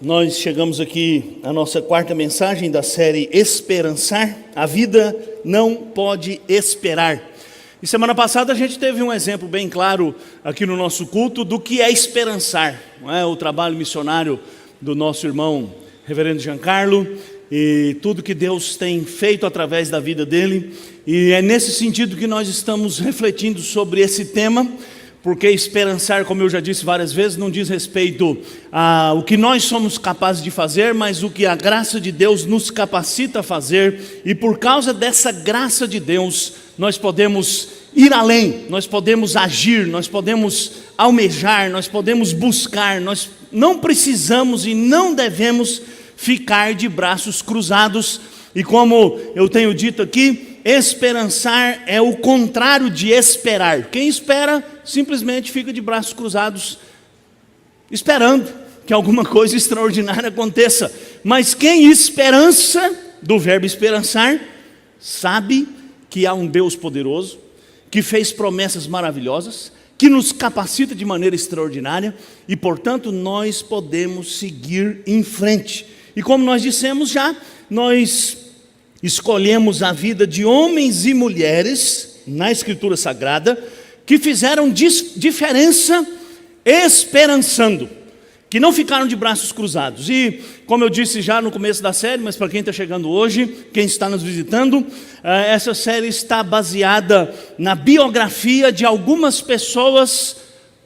nós chegamos aqui à nossa quarta mensagem da série Esperançar. A vida não pode esperar. E semana passada a gente teve um exemplo bem claro aqui no nosso culto do que é esperançar. Não é? O trabalho missionário do nosso irmão Reverendo Giancarlo e tudo que Deus tem feito através da vida dele. E é nesse sentido que nós estamos refletindo sobre esse tema. Porque esperançar, como eu já disse várias vezes, não diz respeito ao que nós somos capazes de fazer, mas o que a graça de Deus nos capacita a fazer. E por causa dessa graça de Deus, nós podemos ir além, nós podemos agir, nós podemos almejar, nós podemos buscar. Nós não precisamos e não devemos ficar de braços cruzados. E como eu tenho dito aqui, esperançar é o contrário de esperar. Quem espera simplesmente fica de braços cruzados, esperando que alguma coisa extraordinária aconteça. Mas quem esperança, do verbo esperançar, sabe que há um Deus poderoso, que fez promessas maravilhosas, que nos capacita de maneira extraordinária e, portanto, nós podemos seguir em frente. E como nós dissemos já, nós escolhemos a vida de homens e mulheres na Escritura Sagrada que fizeram diferença esperançando, que não ficaram de braços cruzados. E como eu disse já no começo da série, mas para quem está chegando hoje, quem está nos visitando, essa série está baseada na biografia de algumas pessoas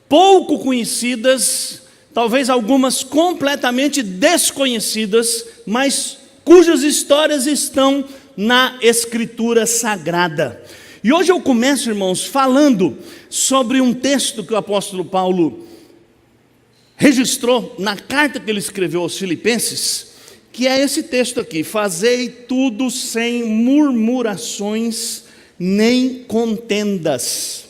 pouco conhecidas, talvez algumas completamente desconhecidas, mas cujas histórias estão na Escritura Sagrada. E hoje eu começo, irmãos, falando sobre um texto que o apóstolo Paulo registrou na carta que ele escreveu aos Filipenses, que é esse texto aqui: fazei tudo sem murmurações nem contendas.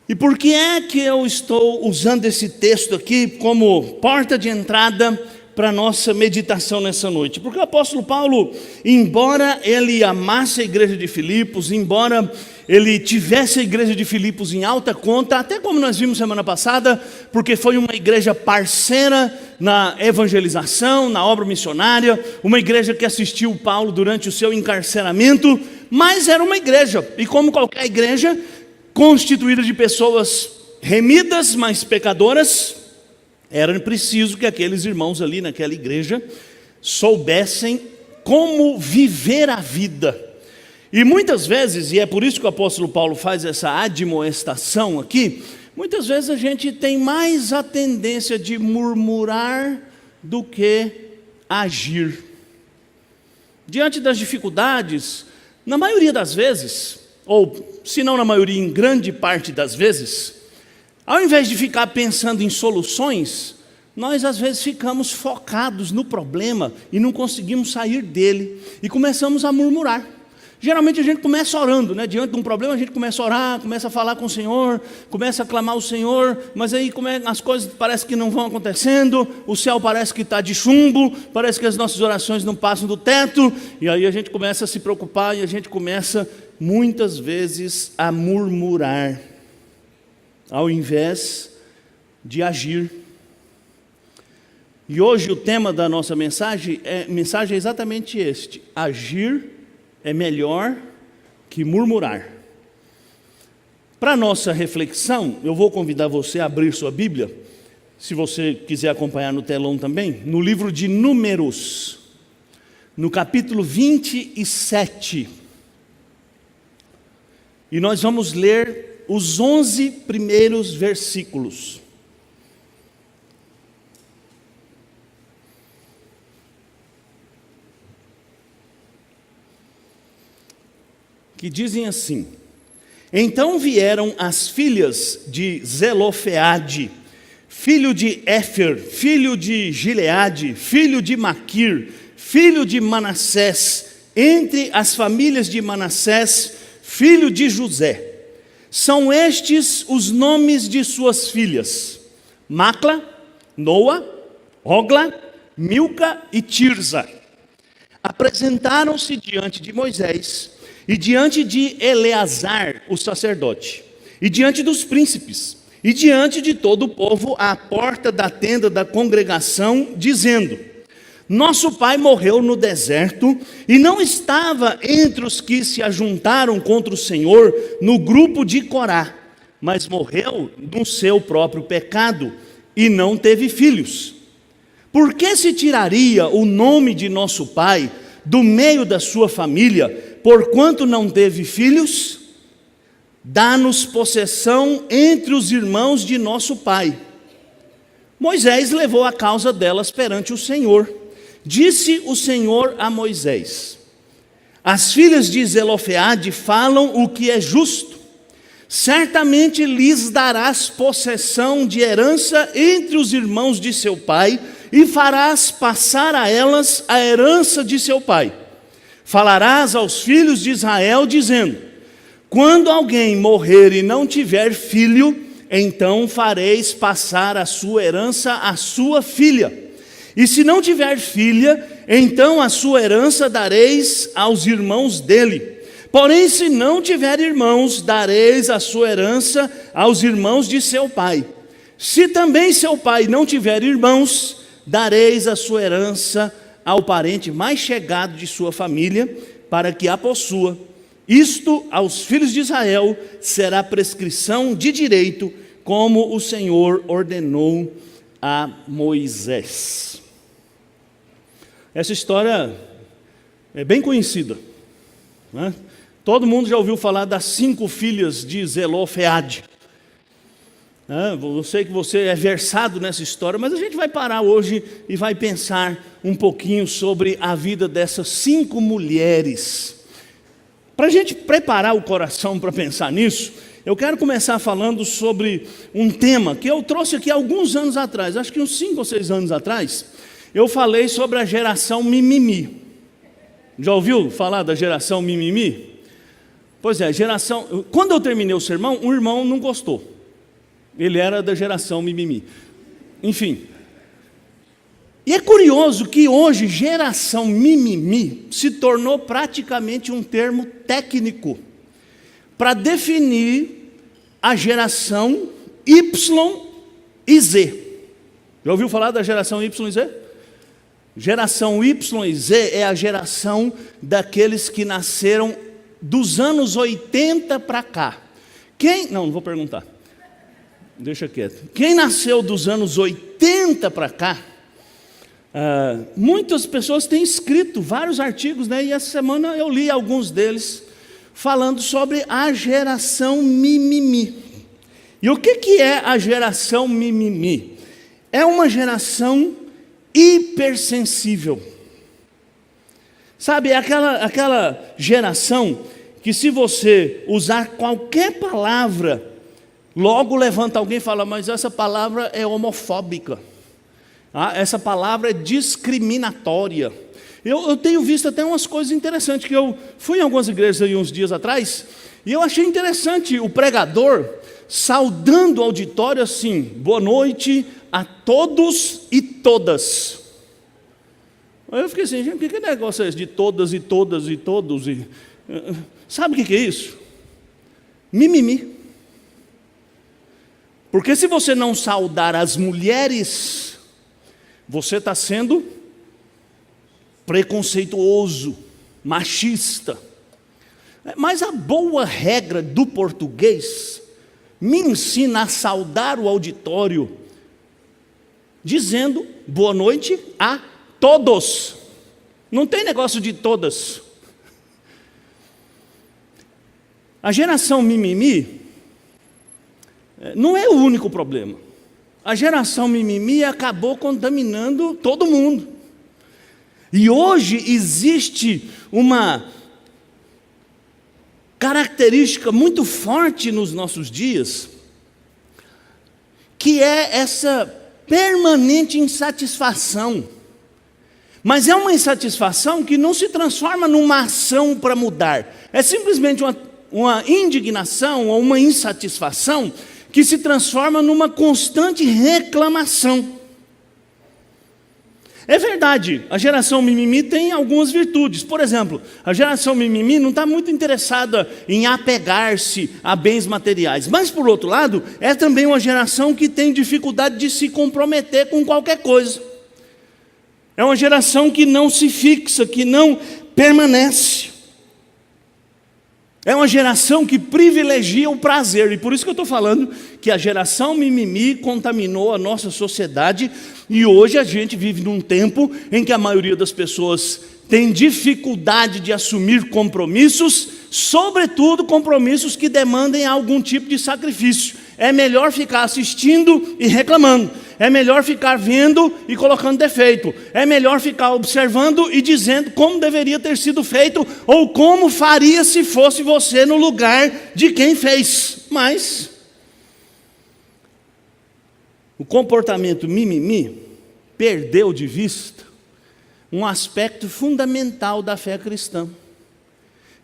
E por que é que eu estou usando esse texto aqui como porta de entrada para a nossa meditação nessa noite? Porque o apóstolo Paulo, embora ele amasse a igreja de Filipos, embora ele tivesse a igreja de Filipos em alta conta, até como nós vimos semana passada, porque foi uma igreja parceira na evangelização, na obra missionária, uma igreja que assistiu Paulo durante o seu encarceramento, mas era uma igreja, e como qualquer igreja, constituída de pessoas remidas, mas pecadoras, era preciso que aqueles irmãos ali naquela igreja soubessem como viver a vida. E muitas vezes, e é por isso que o apóstolo Paulo faz essa admoestação aqui, muitas vezes a gente tem mais a tendência de murmurar do que agir. Diante das dificuldades, na maioria das vezes, ou se não na maioria, em grande parte das vezes, ao invés de ficar pensando em soluções, nós às vezes ficamos focados no problema e não conseguimos sair dele e começamos a murmurar. Geralmente a gente começa orando, né? Diante de um problema a gente começa a orar, começa a falar com o Senhor, começa a clamar ao Senhor, mas aí as coisas parecem que não vão acontecendo, o céu parece que está de chumbo, parece que as nossas orações não passam do teto, e aí a gente começa a se preocupar e a gente começa muitas vezes a murmurar, ao invés de agir. E hoje o tema da nossa mensagem é exatamente este: agir é melhor que murmurar. Para nossa reflexão, eu vou convidar você a abrir sua Bíblia, se você quiser acompanhar no telão também, no livro de Números, no capítulo 27. E nós vamos ler os 11 primeiros versículos. Que dizem assim: então vieram as filhas de Zelofeade, filho de Éfer, filho de Gileade, filho de Maquir, filho de Manassés, entre as famílias de Manassés, filho de José. São estes os nomes de suas filhas: Macla, Noa, Ogla, Milca e Tirza. Apresentaram-se diante de Moisés e diante de Eleazar, o sacerdote, e diante dos príncipes, e diante de todo o povo à porta da tenda da congregação, dizendo: nosso pai morreu no deserto e não estava entre os que se ajuntaram contra o Senhor no grupo de Corá, mas morreu no seu próprio pecado e não teve filhos. Por que se tiraria o nome de nosso pai do meio da sua família, porquanto não teve filhos? Dá-nos possessão entre os irmãos de nosso pai. Moisés levou a causa delas perante o Senhor. Disse o Senhor a Moisés: as filhas de Zelofeade falam o que é justo. Certamente lhes darás possessão de herança entre os irmãos de seu pai, e farás passar a elas a herança de seu pai. Falarás aos filhos de Israel, dizendo: quando alguém morrer e não tiver filho, então fareis passar a sua herança à sua filha. E se não tiver filha, então a sua herança dareis aos irmãos dele. Porém, se não tiver irmãos, dareis a sua herança aos irmãos de seu pai. Se também seu pai não tiver irmãos, dareis a sua herança ao parente mais chegado de sua família, para que a possua. Isto aos filhos de Israel será prescrição de direito, como o Senhor ordenou a Moisés. Essa história é bem conhecida, né? Todo mundo já ouviu falar das 5 filhas de Zelofeade. Eu sei que você é versado nessa história, mas a gente vai parar hoje e vai pensar um pouquinho sobre a vida dessas 5 mulheres. Para a gente preparar o coração para pensar nisso, eu quero começar falando sobre um tema que eu trouxe aqui alguns anos atrás, acho que uns 5 ou 6 anos atrás. Eu falei sobre a geração mimimi. Já ouviu falar da geração mimimi? Pois é, quando eu terminei o sermão, um irmão não gostou. Ele era da geração mimimi. Enfim. E é curioso que hoje geração mimimi se tornou praticamente um termo técnico para definir a geração Y e Z. Já ouviu falar da geração Y e Z? Geração Y e Z é a geração daqueles que nasceram dos anos 80 para cá. Não vou perguntar. Deixa quieto. Quem nasceu dos anos 80 para cá, muitas pessoas têm escrito vários artigos, né? E essa semana eu li alguns deles, falando sobre a geração mimimi. E o que é a geração mimimi? É uma geração hipersensível. Sabe, aquela geração que se você usar qualquer palavra, logo levanta alguém e fala: mas essa palavra é homofóbica, essa palavra é discriminatória. Eu tenho visto até umas coisas interessantes, que eu fui em algumas igrejas aí uns dias atrás, e eu achei interessante o pregador saudando o auditório assim: boa noite a todos e todas. Aí eu fiquei assim: gente, que negócio é esse de todas e todas e todos? Sabe o que é isso? Mimimi. Porque se você não saudar as mulheres, você está sendo preconceituoso, machista. Mas a boa regra do português me ensina a saudar o auditório dizendo boa noite a todos. Não tem negócio de todas. A geração mimimi não é o único problema. A geração mimimi acabou contaminando todo mundo. E hoje existe uma característica muito forte nos nossos dias, que é essa permanente insatisfação. Mas é uma insatisfação que não se transforma numa ação para mudar. É simplesmente uma indignação ou uma insatisfação que se transforma numa constante reclamação. É verdade, a geração mimimi tem algumas virtudes. Por exemplo, a geração mimimi não está muito interessada em apegar-se a bens materiais. Mas, por outro lado, é também uma geração que tem dificuldade de se comprometer com qualquer coisa. É uma geração que não se fixa, que não permanece. É uma geração que privilegia o prazer. E por isso que eu estou falando que a geração mimimi contaminou a nossa sociedade. E hoje a gente vive num tempo em que a maioria das pessoas tem dificuldade de assumir compromissos, sobretudo compromissos que demandem algum tipo de sacrifício. É melhor ficar assistindo e reclamando. É melhor ficar vendo e colocando defeito. É melhor ficar observando e dizendo como deveria ter sido feito ou como faria se fosse você no lugar de quem fez. Mas o comportamento mimimi perdeu de vista um aspecto fundamental da fé cristã,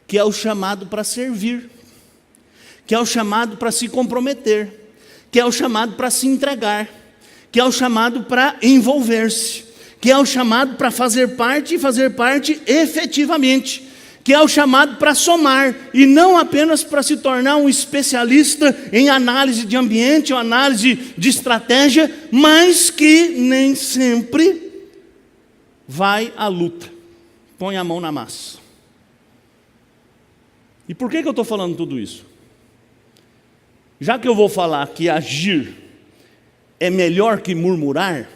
que é o chamado para servir, que é o chamado para se comprometer, que é o chamado para se entregar, que é o chamado para envolver-se, que é o chamado para fazer parte e fazer parte efetivamente, que é o chamado para somar e não apenas para se tornar um especialista em análise de ambiente ou análise de estratégia, mas que nem sempre vai à luta, põe a mão na massa. E por que eu estou falando tudo isso? Já que eu vou falar que agir é melhor que murmurar,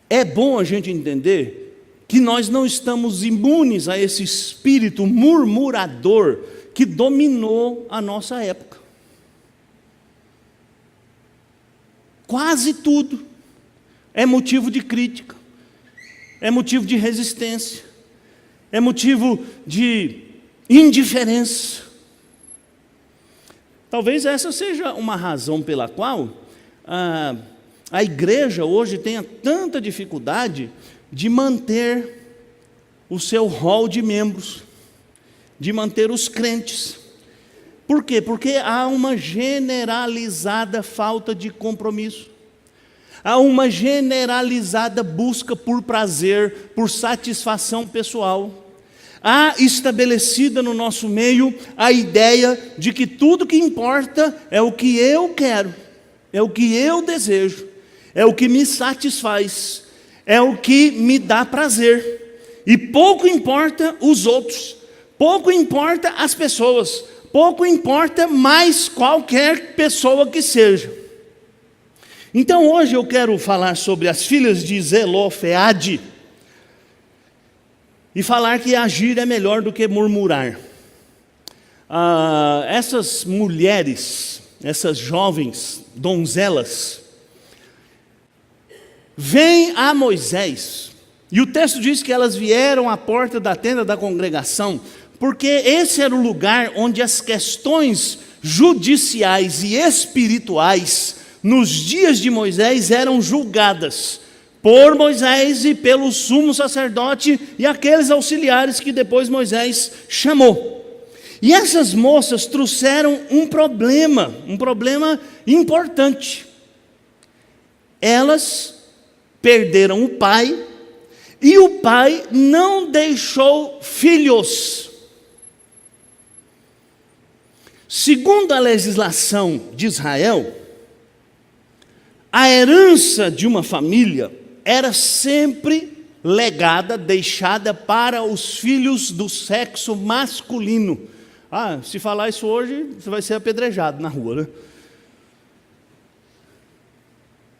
é bom a gente entender que nós não estamos imunes a esse espírito murmurador que dominou a nossa época. Quase tudo é motivo de crítica, é motivo de resistência, é motivo de indiferença. Talvez essa seja uma razão pela qual a igreja hoje tenha tanta dificuldade de manter o seu rol de membros, de manter os crentes. Por quê? Porque há uma generalizada falta de compromisso. Há uma generalizada busca por prazer, por satisfação pessoal. Há estabelecida no nosso meio a ideia de que tudo que importa é o que eu quero, é o que eu desejo, é o que me satisfaz, é o que me dá prazer. E pouco importa os outros, pouco importa as pessoas, pouco importa mais qualquer pessoa que seja. Então hoje eu quero falar sobre as filhas de Zelofeade e falar que agir é melhor do que murmurar. Essas mulheres, essas jovens donzelas, vêm a Moisés, e o texto diz que elas vieram à porta da tenda da congregação, porque esse era o lugar onde as questões judiciais e espirituais, nos dias de Moisés, eram julgadas por Moisés e pelo sumo sacerdote e aqueles auxiliares que depois Moisés chamou. E essas moças trouxeram um problema importante. Elas perderam o pai, e o pai não deixou filhos. Segundo a legislação de Israel, a herança de uma família era sempre legada, deixada para os filhos do sexo masculino. Se falar isso hoje, você vai ser apedrejado na rua, né?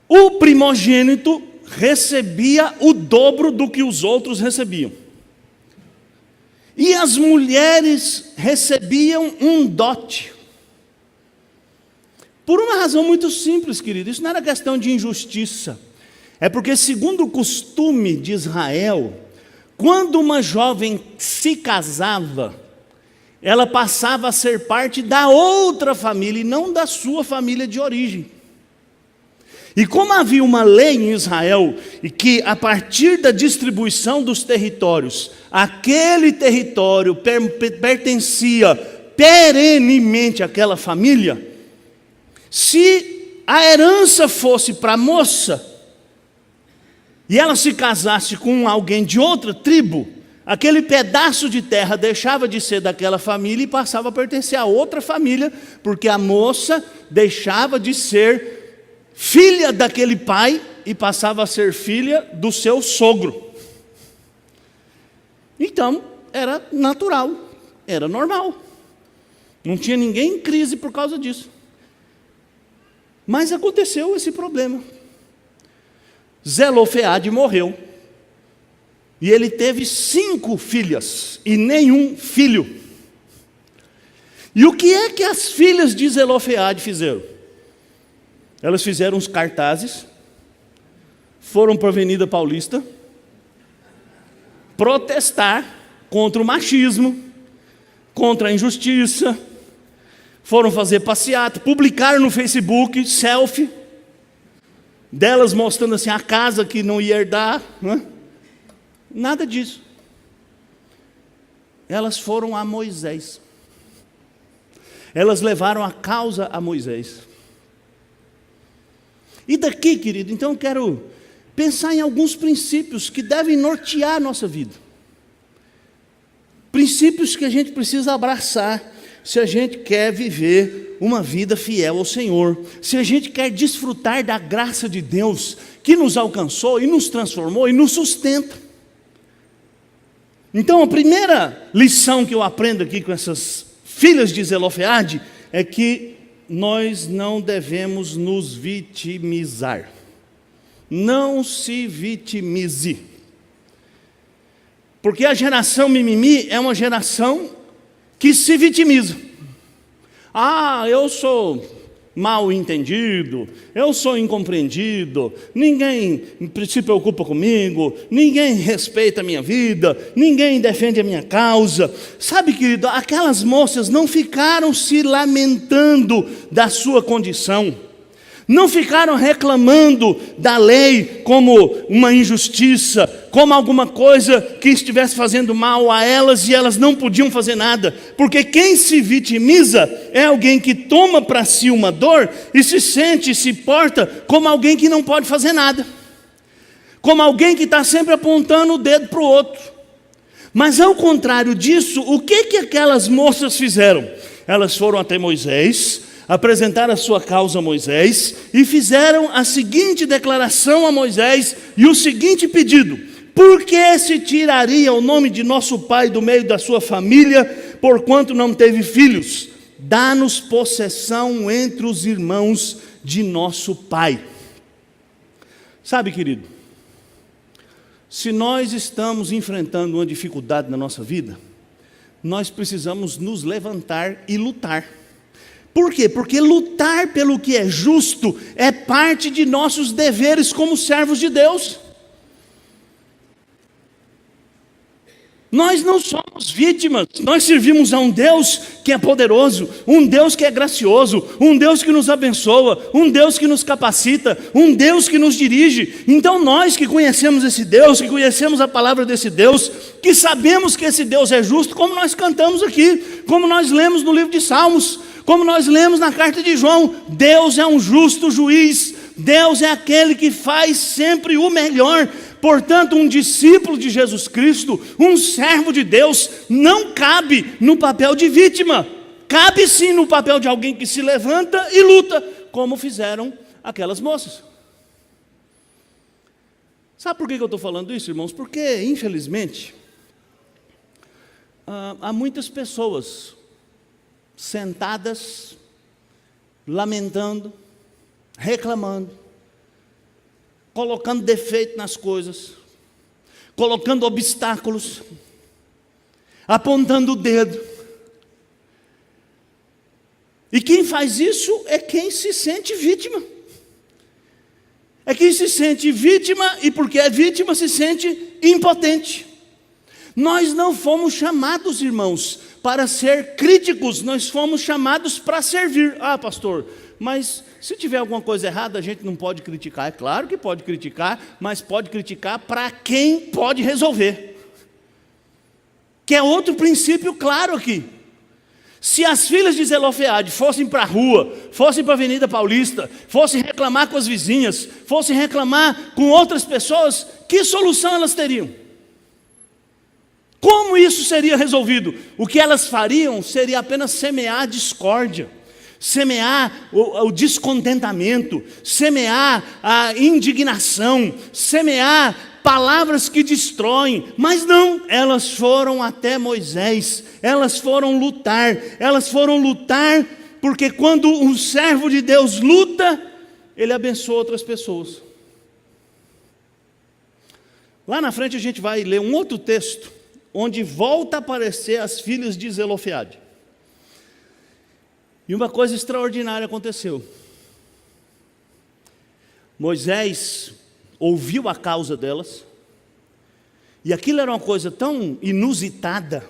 O primogênito recebia o dobro do que os outros recebiam. E as mulheres recebiam um dote. Por uma razão muito simples, querido. Isso não era questão de injustiça. É porque, segundo o costume de Israel, quando uma jovem se casava, ela passava a ser parte da outra família e não da sua família de origem. E como havia uma lei em Israel, e que a partir da distribuição dos territórios, aquele território pertencia perenemente àquela família, se a herança fosse para a moça, e ela se casasse com alguém de outra tribo, aquele pedaço de terra deixava de ser daquela família e passava a pertencer a outra família, porque a moça deixava de ser filha daquele pai e passava a ser filha do seu sogro. Então, era natural, era normal. Não tinha ninguém em crise por causa disso. Mas aconteceu esse problema. Zelofeade morreu. E ele teve 5 filhas e nenhum filho. E o que é que as filhas de Zelofeade fizeram? Elas fizeram uns cartazes, foram para a Avenida Paulista protestar contra o machismo, contra a injustiça, foram fazer passeata, publicaram no Facebook selfie delas mostrando assim a casa que não ia herdar, né? Nada disso. Elas foram a Moisés. Elas levaram a causa a Moisés. E daqui, querido, então eu quero pensar em alguns princípios que devem nortear a nossa vida. Princípios que a gente precisa abraçar se a gente quer viver uma vida fiel ao Senhor, se a gente quer desfrutar da graça de Deus que nos alcançou e nos transformou e nos sustenta. Então a primeira lição que eu aprendo aqui com essas filhas de Zelofeade é que nós não devemos nos vitimizar. Não se vitimize. Porque a geração mimimi é uma geração que se vitimiza. Eu sou mal entendido, eu sou incompreendido, ninguém se preocupa comigo, ninguém respeita a minha vida, ninguém defende a minha causa. Sabe, querido, aquelas moças não ficaram se lamentando da sua condição, não ficaram reclamando da lei como uma injustiça, como alguma coisa que estivesse fazendo mal a elas e elas não podiam fazer nada, porque quem se vitimiza é alguém que toma para si uma dor e se sente, se porta como alguém que não pode fazer nada, como alguém que está sempre apontando o dedo para o outro. Mas ao contrário disso, o que aquelas moças fizeram? Elas foram até Moisés, apresentaram a sua causa a Moisés e fizeram a seguinte declaração a Moisés e o seguinte pedido: por que se tiraria o nome de nosso pai do meio da sua família, porquanto não teve filhos? Dá-nos possessão entre os irmãos de nosso pai. Sabe, querido, se nós estamos enfrentando uma dificuldade na nossa vida, nós precisamos nos levantar e lutar. Por quê? Porque lutar pelo que é justo é parte de nossos deveres como servos de Deus. Nós não somos vítimas, nós servimos a um Deus que é poderoso, um Deus que é gracioso, um Deus que nos abençoa, um Deus que nos capacita, um Deus que nos dirige. Então nós que conhecemos esse Deus, que conhecemos a palavra desse Deus, que sabemos que esse Deus é justo, como nós cantamos aqui, como nós lemos no livro de Salmos, como nós lemos na carta de João, Deus é um justo juiz, Deus é aquele que faz sempre o melhor. Portanto, um discípulo de Jesus Cristo, um servo de Deus, não cabe no papel de vítima, cabe sim no papel de alguém que se levanta e luta, como fizeram aquelas moças. Sabe por que eu estou falando isso, irmãos? Porque, infelizmente, há muitas pessoas sentadas, lamentando, reclamando, colocando defeito nas coisas, colocando obstáculos, apontando o dedo. E quem faz isso é quem se sente vítima. É quem se sente vítima e porque é vítima se sente impotente. Nós não fomos chamados, irmãos, para ser críticos, nós fomos chamados para servir. Pastor, mas se tiver alguma coisa errada, a gente não pode criticar. É claro que pode criticar, mas pode criticar para quem pode resolver. Que é outro princípio claro aqui. Se as filhas de Zelofeade fossem para a rua, fossem para a Avenida Paulista, fossem reclamar com as vizinhas, fossem reclamar com outras pessoas, que solução elas teriam? Como isso seria resolvido? O que elas fariam seria apenas semear a discórdia, semear o descontentamento, semear a indignação, semear palavras que destroem. Mas não, elas foram até Moisés, elas foram lutar porque quando um servo de Deus luta, ele abençoa outras pessoas. Lá na frente a gente vai ler um outro texto, onde volta a aparecer as filhas de Zelofeade. E uma coisa extraordinária aconteceu. Moisés ouviu a causa delas, e aquilo era uma coisa tão inusitada,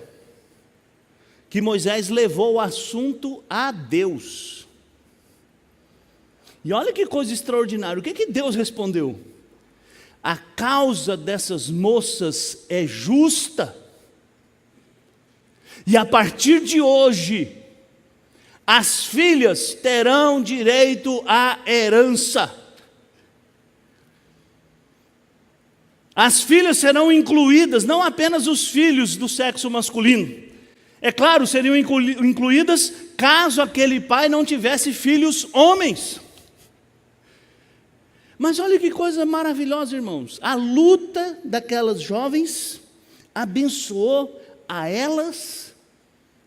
que Moisés levou o assunto a Deus. E olha que coisa extraordinária, o que Deus respondeu? A causa dessas moças é justa, e a partir de hoje, as filhas terão direito à herança. As filhas serão incluídas, não apenas os filhos do sexo masculino. É claro, seriam incluídas caso aquele pai não tivesse filhos homens. Mas olha que coisa maravilhosa, irmãos. A luta daquelas jovens abençoou a elas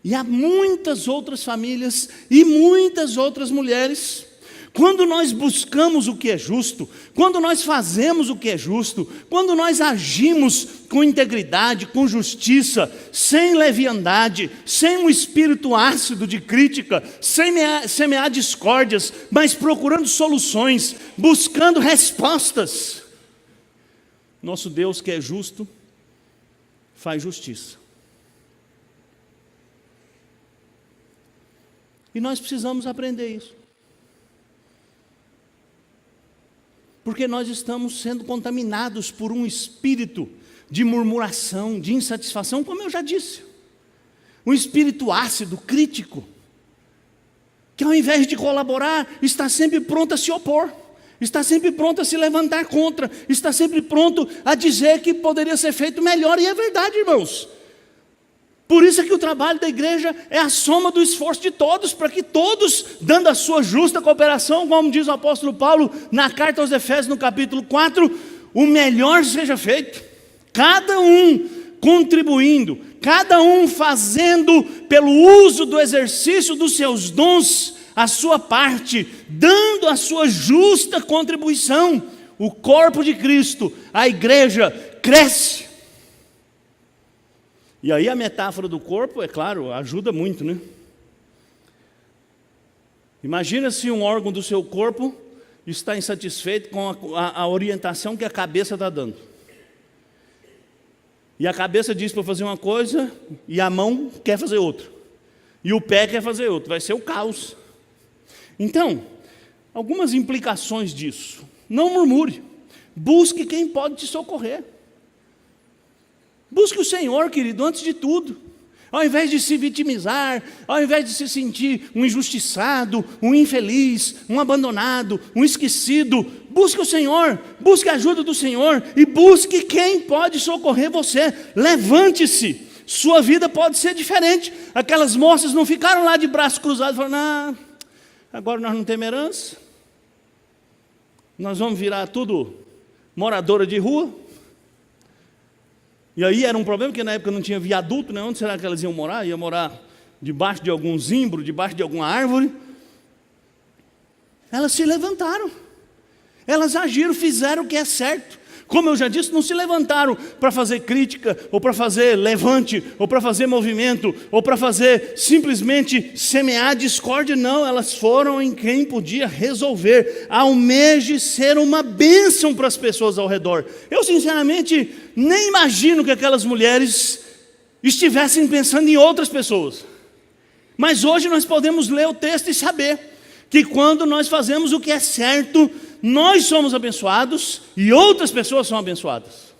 e a muitas outras famílias e muitas outras mulheres. Quando nós buscamos o que é justo, quando nós fazemos o que é justo, quando nós agimos com integridade, com justiça, sem leviandade, sem um espírito ácido de crítica, sem semear discórdias, mas procurando soluções, buscando respostas, nosso Deus, que é justo, faz justiça. E nós precisamos aprender isso. Porque nós estamos sendo contaminados por um espírito de murmuração, de insatisfação, como eu já disse. Um espírito ácido, crítico, que ao invés de colaborar, está sempre pronto a se opor, está sempre pronto a se levantar contra, está sempre pronto a dizer que poderia ser feito melhor, e é verdade, irmãos. Por isso é que o trabalho da igreja é a soma do esforço de todos, para que todos, dando a sua justa cooperação, como diz o apóstolo Paulo na carta aos Efésios, no capítulo 4, o melhor seja feito. Cada um contribuindo, cada um fazendo pelo uso do exercício dos seus dons, a sua parte, dando a sua justa contribuição. O corpo de Cristo, a igreja, cresce. E aí a metáfora do corpo, é claro, ajuda muito, né? Imagina se um órgão do seu corpo está insatisfeito com a orientação que a cabeça está dando. E a cabeça diz para fazer uma coisa, e a mão quer fazer outra. E o pé quer fazer outra. Vai ser o caos. Então, algumas implicações disso. Não murmure. Busque quem pode te socorrer. Busque o Senhor, querido, antes de tudo. Ao invés de se vitimizar, ao invés de se sentir um injustiçado, um infeliz, um abandonado, um esquecido, busque o Senhor, busque a ajuda do Senhor e busque quem pode socorrer você. Levante-se, sua vida pode ser diferente. Aquelas moças não ficaram lá de braços cruzados falando, agora nós não temos herança, nós vamos virar tudo moradora de rua. E aí era um problema, porque na época não tinha viaduto, né? Onde será que elas iam morar? Iam morar debaixo de algum zimbro, debaixo de alguma árvore. Elas se levantaram, elas agiram, fizeram o que é certo. Como eu já disse, não se levantaram para fazer crítica, ou para fazer levante, ou para fazer movimento, ou para fazer simplesmente semear discórdia, não, elas foram em quem podia resolver. Almeje ser uma bênção para as pessoas ao redor. Eu sinceramente nem imagino que aquelas mulheres estivessem pensando em outras pessoas. Mas hoje nós podemos ler o texto e saber que quando nós fazemos o que é certo, nós somos abençoados e outras pessoas são abençoadas.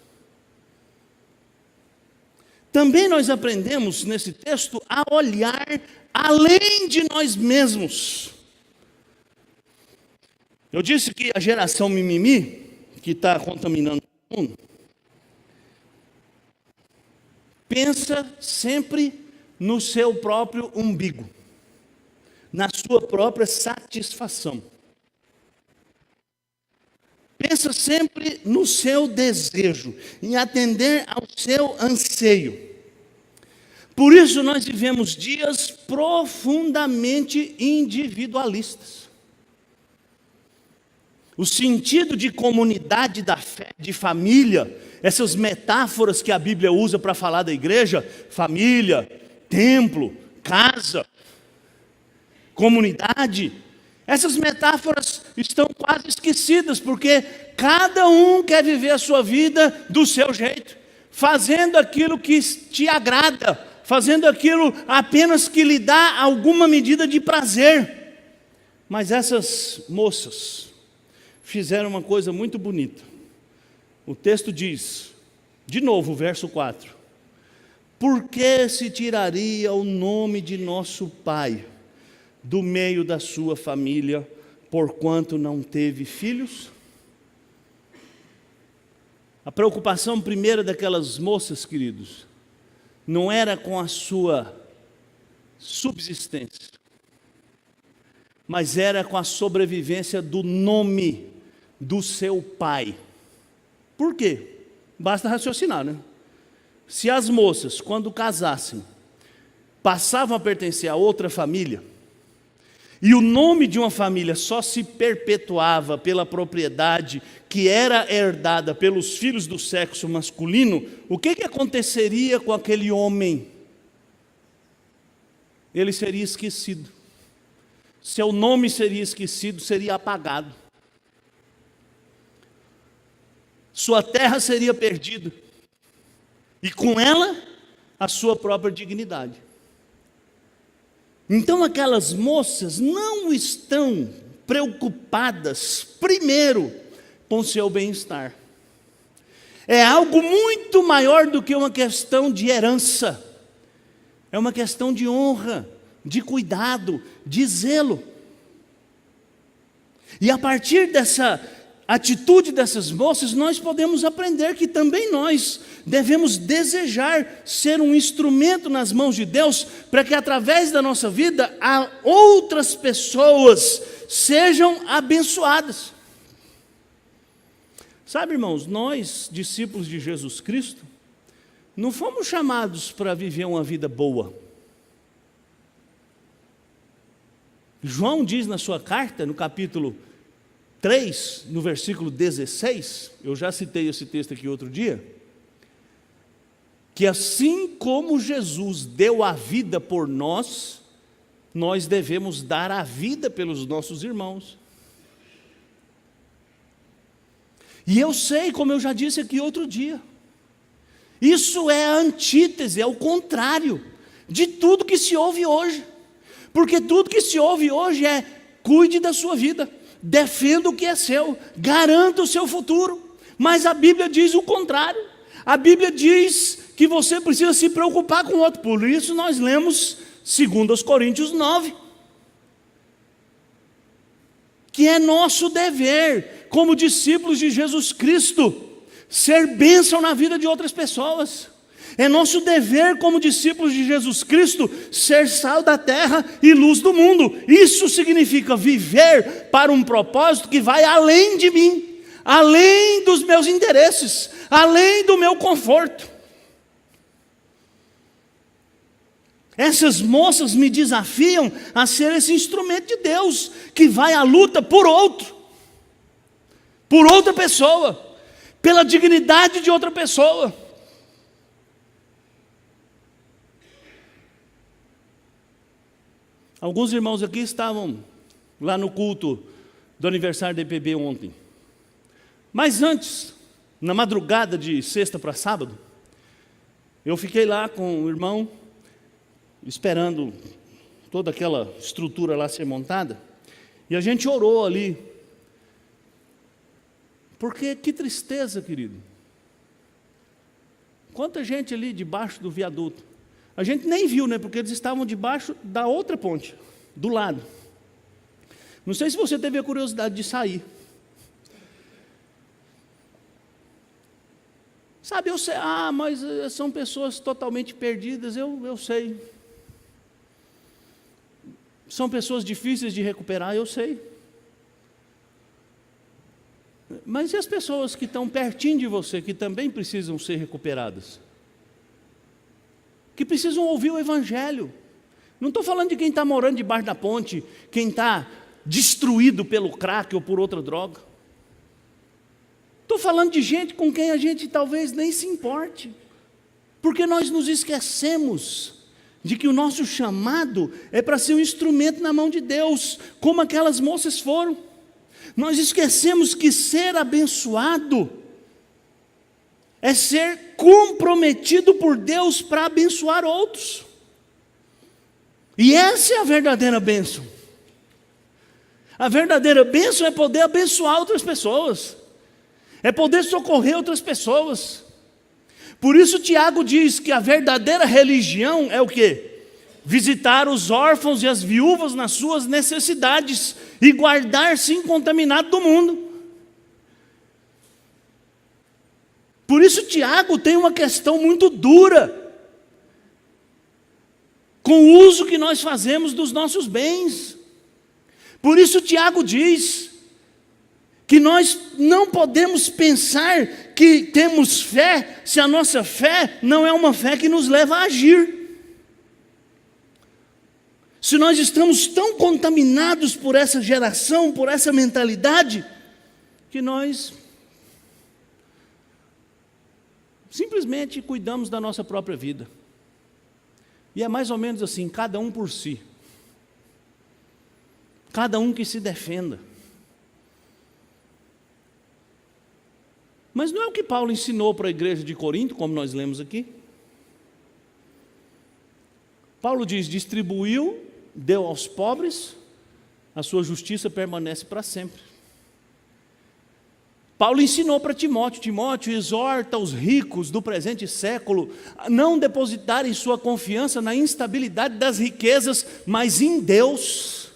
Também nós aprendemos nesse texto a olhar além de nós mesmos. Eu disse que a geração mimimi, que está contaminando o mundo, pensa sempre no seu próprio umbigo, na sua própria satisfação. Pensa sempre no seu desejo, em atender ao seu anseio. Por isso nós vivemos dias profundamente individualistas. O sentido de comunidade da fé, de família, essas metáforas que a Bíblia usa para falar da igreja, família, templo, casa, comunidade, essas metáforas estão quase esquecidas, porque cada um quer viver a sua vida do seu jeito, fazendo aquilo que te agrada, fazendo aquilo apenas que lhe dá alguma medida de prazer. Mas essas moças fizeram uma coisa muito bonita. O texto diz, de novo, verso 4: por que se tiraria o nome de nosso pai do meio da sua família, porquanto não teve filhos? A preocupação primeira daquelas moças, queridos, não era com a sua subsistência, mas era com a sobrevivência do nome do seu pai. Por quê? Basta raciocinar, né? Se as moças, quando casassem, passavam a pertencer a outra família, e o nome de uma família só se perpetuava pela propriedade que era herdada pelos filhos do sexo masculino, o que aconteceria com aquele homem? Ele seria esquecido. Seu nome seria esquecido, seria apagado. Sua terra seria perdida. E com ela, a sua própria dignidade. Então aquelas moças não estão preocupadas, primeiro, com seu bem-estar. É algo muito maior do que uma questão de herança. É uma questão de honra, de cuidado, de zelo. E a partir dessa atitude dessas moças, nós podemos aprender que também nós devemos desejar ser um instrumento nas mãos de Deus, para que através da nossa vida, outras pessoas sejam abençoadas. Sabe, irmãos, nós, discípulos de Jesus Cristo, não fomos chamados para viver uma vida boa. João diz na sua carta, no capítulo 3, no versículo 16, eu já citei esse texto aqui outro dia, que assim como Jesus deu a vida por nós, nós devemos dar a vida pelos nossos irmãos. E eu sei, como eu já disse aqui outro dia, isso é a antítese, é o contrário de tudo que se ouve hoje. Porque tudo que se ouve hoje é: cuide da sua vida, defenda o que é seu, garanta o seu futuro. Mas a Bíblia diz o contrário. A Bíblia diz que você precisa se preocupar com o outro. Por isso nós lemos 2 Coríntios 9. Que é nosso dever, como discípulos de Jesus Cristo, ser bênção na vida de outras pessoas. É nosso dever, como discípulos de Jesus Cristo, ser sal da terra e luz do mundo. Isso significa viver para um propósito que vai além de mim, além dos meus interesses, além do meu conforto. Essas moças me desafiam a ser esse instrumento de Deus, que vai à luta por outro, por outra pessoa, pela dignidade de outra pessoa. Alguns irmãos aqui estavam lá no culto do aniversário da EPB ontem. Mas antes, na madrugada de sexta para sábado, eu fiquei lá com o irmão, esperando toda aquela estrutura lá ser montada, e a gente orou ali. Porque que tristeza, querido. Quanta gente ali debaixo do viaduto. A gente nem viu, né? Porque eles estavam debaixo da outra ponte, do lado. Não sei se você teve a curiosidade de sair. Sabe, eu sei, mas são pessoas totalmente perdidas, eu sei. São pessoas difíceis de recuperar, eu sei. Mas e as pessoas que estão pertinho de você, que também precisam ser recuperadas? Que precisam ouvir o Evangelho. Não estou falando de quem está morando debaixo da ponte, quem está destruído pelo crack ou por outra droga. Estou falando de gente com quem a gente talvez nem se importe, porque nós nos esquecemos de que o nosso chamado é para ser um instrumento na mão de Deus, como aquelas moças foram. Nós esquecemos que ser abençoado é ser comprometido por Deus para abençoar outros. E essa é a verdadeira bênção. A verdadeira bênção é poder abençoar outras pessoas, é poder socorrer outras pessoas. Por isso Tiago diz que a verdadeira religião é o quê? Visitar os órfãos e as viúvas nas suas necessidades e guardar-se incontaminado do mundo. Por isso Tiago tem uma questão muito dura com o uso que nós fazemos dos nossos bens. Por isso Tiago diz que nós não podemos pensar que temos fé se a nossa fé não é uma fé que nos leva a agir. Se nós estamos tão contaminados por essa geração, por essa mentalidade, que nós simplesmente cuidamos da nossa própria vida. E é mais ou menos assim, cada um por si. Cada um que se defenda. Mas não é o que Paulo ensinou para a igreja de Corinto, como nós lemos aqui? Paulo diz, distribuiu, deu aos pobres, a sua justiça permanece para sempre. Paulo ensinou para Timóteo, Timóteo exorta os ricos do presente século a não depositarem sua confiança na instabilidade das riquezas, mas em Deus.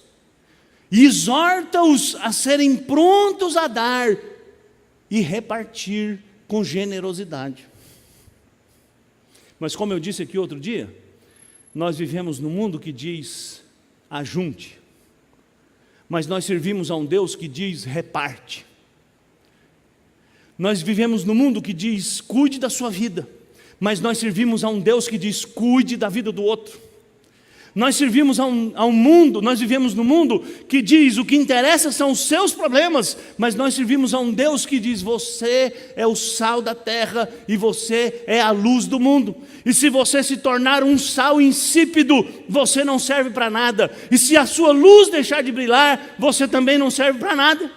E exorta-os a serem prontos a dar e repartir com generosidade. Mas como eu disse aqui outro dia, nós vivemos num mundo que diz ajunte, mas nós servimos a um Deus que diz reparte. Nós vivemos num mundo que diz cuide da sua vida, mas nós servimos a um Deus que diz cuide da vida do outro. Nós servimos a um mundo, nós vivemos num mundo que diz o que interessa são os seus problemas, mas nós servimos a um Deus que diz você é o sal da terra e você é a luz do mundo. E se você se tornar um sal insípido, você não serve para nada. E se a sua luz deixar de brilhar, você também não serve para nada.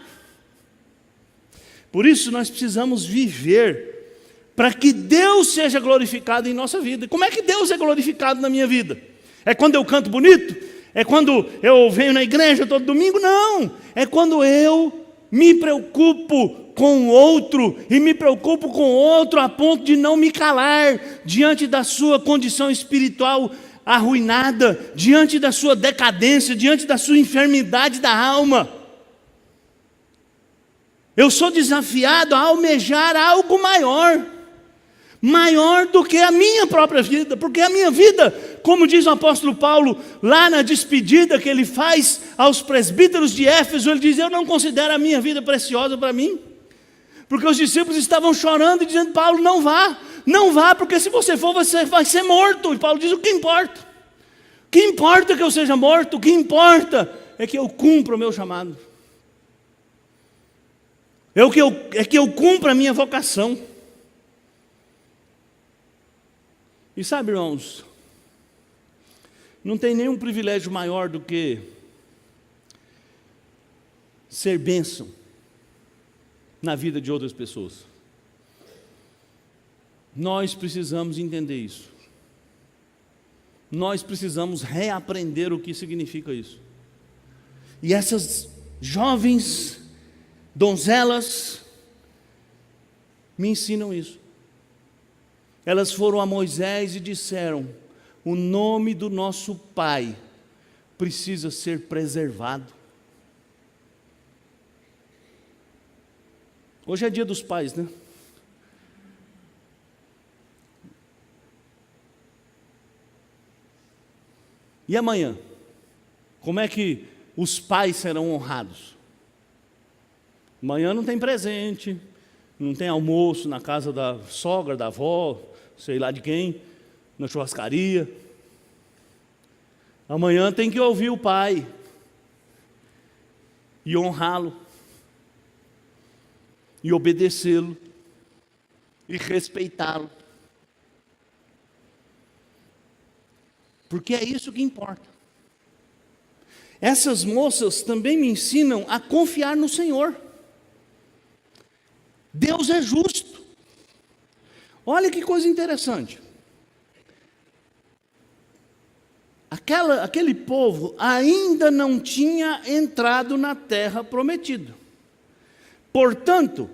Por isso nós precisamos viver para que Deus seja glorificado em nossa vida. Como é que Deus é glorificado na minha vida? É quando eu canto bonito? É quando eu venho na igreja todo domingo? Não, é quando eu me preocupo com o outro, e me preocupo com o outro a ponto de não me calar diante da sua condição espiritual arruinada, diante da sua decadência, diante da sua enfermidade da alma. Eu sou desafiado a almejar algo maior do que a minha própria vida, porque a minha vida, como diz o apóstolo Paulo, lá na despedida que ele faz aos presbíteros de Éfeso, ele diz, eu não considero a minha vida preciosa para mim, porque os discípulos estavam chorando e dizendo, Paulo, não vá, porque se você for, você vai ser morto. E Paulo diz, o que importa? O que importa é que eu seja morto? O que importa é que eu cumpra o meu chamado. É que eu cumpra a minha vocação. E sabe, irmãos, não tem nenhum privilégio maior do que ser bênção na vida de outras pessoas. Nós precisamos entender isso. Nós precisamos reaprender o que significa isso. E essas jovens donzelas me ensinam isso. Elas foram a Moisés e disseram, o nome do nosso Pai precisa ser preservado. Hoje é dia dos pais, né? E amanhã? Como é que os pais serão honrados? Amanhã não tem presente, não tem almoço na casa da sogra, da avó, sei lá de quem, na churrascaria. Amanhã tem que ouvir o pai e honrá-lo, e obedecê-lo, e respeitá-lo. Porque é isso que importa. Essas moças também me ensinam a confiar no Senhor. Deus é justo. Olha que coisa interessante. Aquele povo ainda não tinha entrado na terra prometida. Portanto,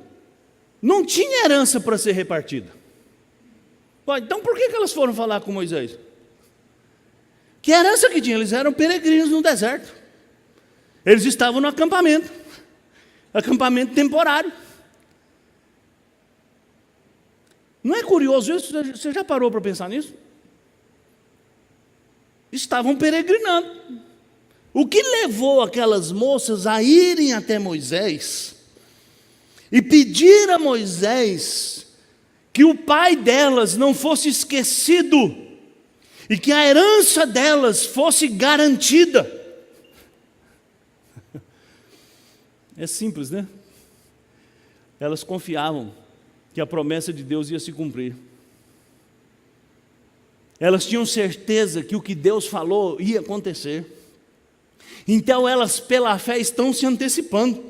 não tinha herança para ser repartida. Então por que elas foram falar com Moisés? Que herança que tinha? Eles eram peregrinos no deserto. Eles estavam no acampamento temporário. Não é curioso isso? Você já parou para pensar nisso? Estavam peregrinando. O que levou aquelas moças a irem até Moisés e pedir a Moisés que o pai delas não fosse esquecido e que a herança delas fosse garantida? É simples, né? Elas confiavam que a promessa de Deus ia se cumprir. Elas tinham certeza que o que Deus falou ia acontecer. Então elas, pela fé, estão se antecipando.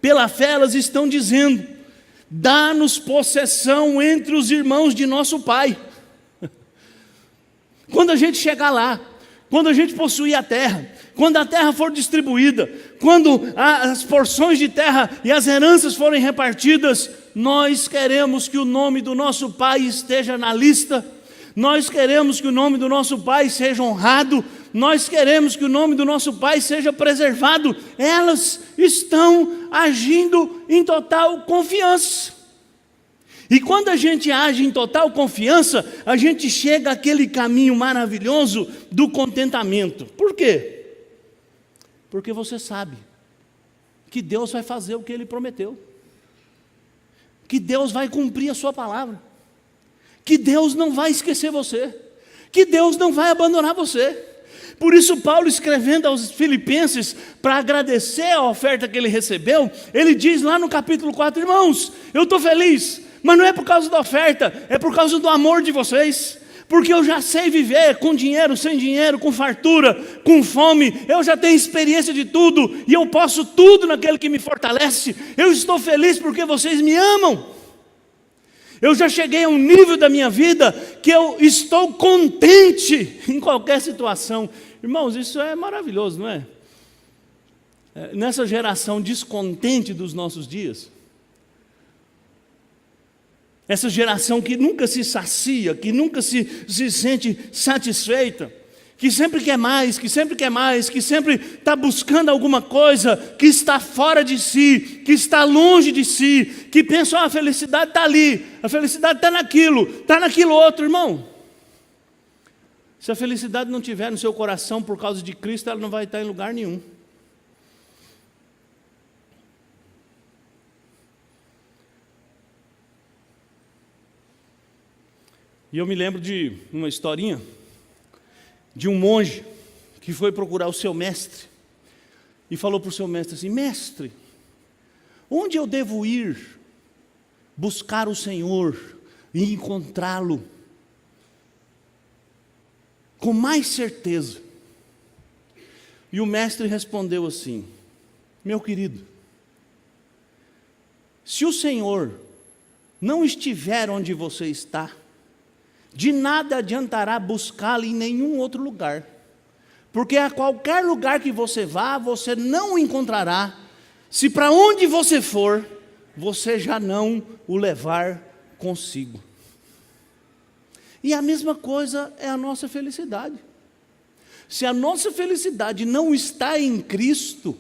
Pela fé elas estão dizendo: dá-nos possessão entre os irmãos de nosso pai. Quando a gente chegar lá, quando a gente possuir a terra, quando a terra for distribuída, quando as porções de terra e as heranças forem repartidas, nós queremos que o nome do nosso pai esteja na lista. Nós queremos que o nome do nosso pai seja honrado. Nós queremos que o nome do nosso pai seja preservado. Elas estão agindo em total confiança. E quando a gente age em total confiança, a gente chega àquele caminho maravilhoso do contentamento. Por quê? Porque você sabe que Deus vai fazer o que Ele prometeu, que Deus vai cumprir a sua palavra, que Deus não vai esquecer você, que Deus não vai abandonar você. Por isso Paulo, escrevendo aos Filipenses, para agradecer a oferta que ele recebeu, ele diz lá no capítulo 4, irmãos, eu estou feliz, mas não é por causa da oferta, é por causa do amor de vocês, porque eu já sei viver com dinheiro, sem dinheiro, com fartura, com fome, eu já tenho experiência de tudo, e eu posso tudo naquele que me fortalece. Eu estou feliz porque vocês me amam. Eu já cheguei a um nível da minha vida que eu estou contente em qualquer situação. Irmãos, isso é maravilhoso, não é? Nessa geração descontente dos nossos dias, essa geração que nunca se sacia, que nunca se sente satisfeita, que sempre quer mais, que sempre quer mais, que sempre está buscando alguma coisa, que está fora de si, que está longe de si, que pensa, a felicidade está ali, a felicidade está naquilo outro, irmão. Se a felicidade não estiver no seu coração por causa de Cristo, ela não vai estar em lugar nenhum. E eu me lembro de uma historinha de um monge que foi procurar o seu mestre e falou para o seu mestre assim: mestre, onde eu devo ir buscar o Senhor e encontrá-lo com mais certeza? E o mestre respondeu assim: meu querido, se o Senhor não estiver onde você está, de nada adiantará buscá-lo em nenhum outro lugar, porque a qualquer lugar que você vá, você não o encontrará, se para onde você for, você já não o levar consigo. E a mesma coisa é a nossa felicidade. Se a nossa felicidade não está em Cristo,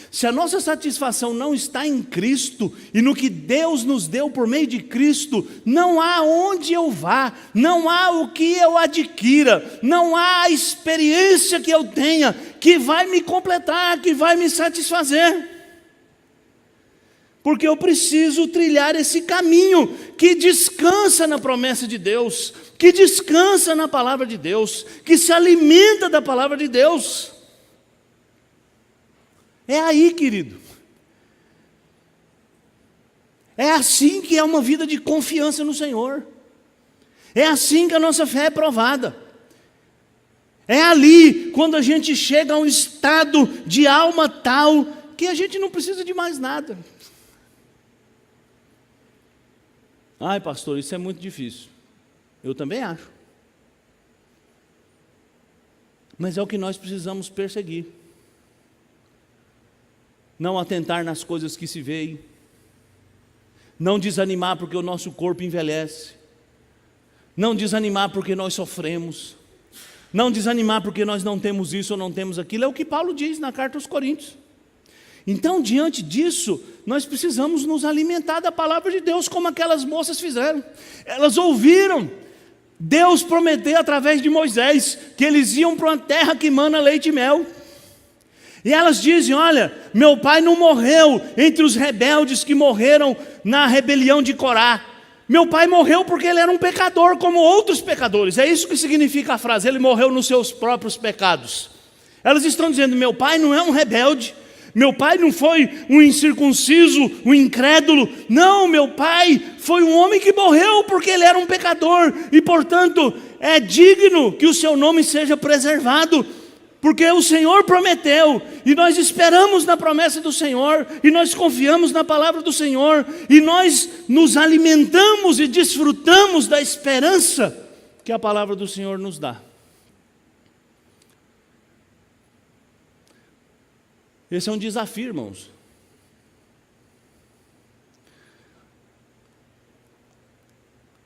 se a nossa satisfação não está em Cristo e no que Deus nos deu por meio de Cristo, não há onde eu vá, não há o que eu adquira, não há a experiência que eu tenha que vai me completar, que vai me satisfazer. Porque eu preciso trilhar esse caminho que descansa na promessa de Deus, que descansa na palavra de Deus, que se alimenta da palavra de Deus. É aí, querido. É assim que é uma vida de confiança no Senhor. É assim que a nossa fé é provada. É ali, quando a gente chega a um estado de alma tal, que a gente não precisa de mais nada. Ai, pastor, isso é muito difícil. Eu também acho. Mas é o que nós precisamos perseguir. Não atentar nas coisas que se veem, não desanimar porque o nosso corpo envelhece, não desanimar porque nós sofremos, não desanimar porque nós não temos isso ou não temos aquilo, é o que Paulo diz na carta aos Coríntios. Então, diante disso, nós precisamos nos alimentar da palavra de Deus, como aquelas moças fizeram. Elas ouviram Deus prometer através de Moisés que eles iam para uma terra que mana leite e mel. E elas dizem, olha, meu pai não morreu entre os rebeldes que morreram na rebelião de Corá. Meu pai morreu porque ele era um pecador como outros pecadores. É isso que significa a frase, ele morreu nos seus próprios pecados. Elas estão dizendo, meu pai não é um rebelde, meu pai não foi um incircunciso, um incrédulo. Não, meu pai foi um homem que morreu porque ele era um pecador. E portanto, é digno que o seu nome seja preservado. Porque o Senhor prometeu, e nós esperamos na promessa do Senhor, e nós confiamos na palavra do Senhor, e nós nos alimentamos e desfrutamos da esperança que a palavra do Senhor nos dá. Esse é um desafio, irmãos.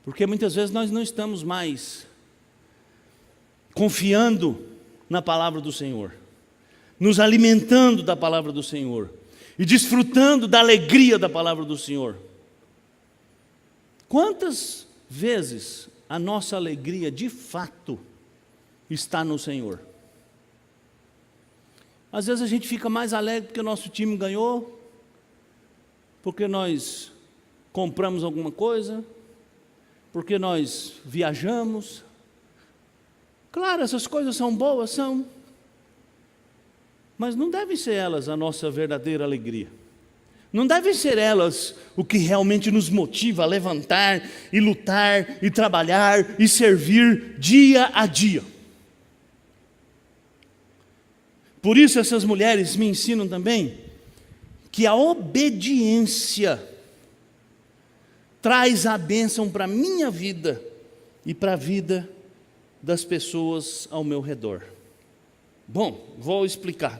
Porque muitas vezes nós não estamos mais confiando na palavra do Senhor, nos alimentando da palavra do Senhor e desfrutando da alegria da palavra do Senhor. Quantas vezes a nossa alegria de fato está no Senhor? Às vezes a gente fica mais alegre porque o nosso time ganhou, porque nós compramos alguma coisa, porque nós viajamos. Claro, essas coisas são boas, são. Mas não devem ser elas a nossa verdadeira alegria. Não devem ser elas o que realmente nos motiva a levantar e lutar e trabalhar e servir dia a dia. Por isso essas mulheres me ensinam também que a obediência traz a bênção para a minha vida e para a vida das pessoas ao meu redor. Bom, vou explicar.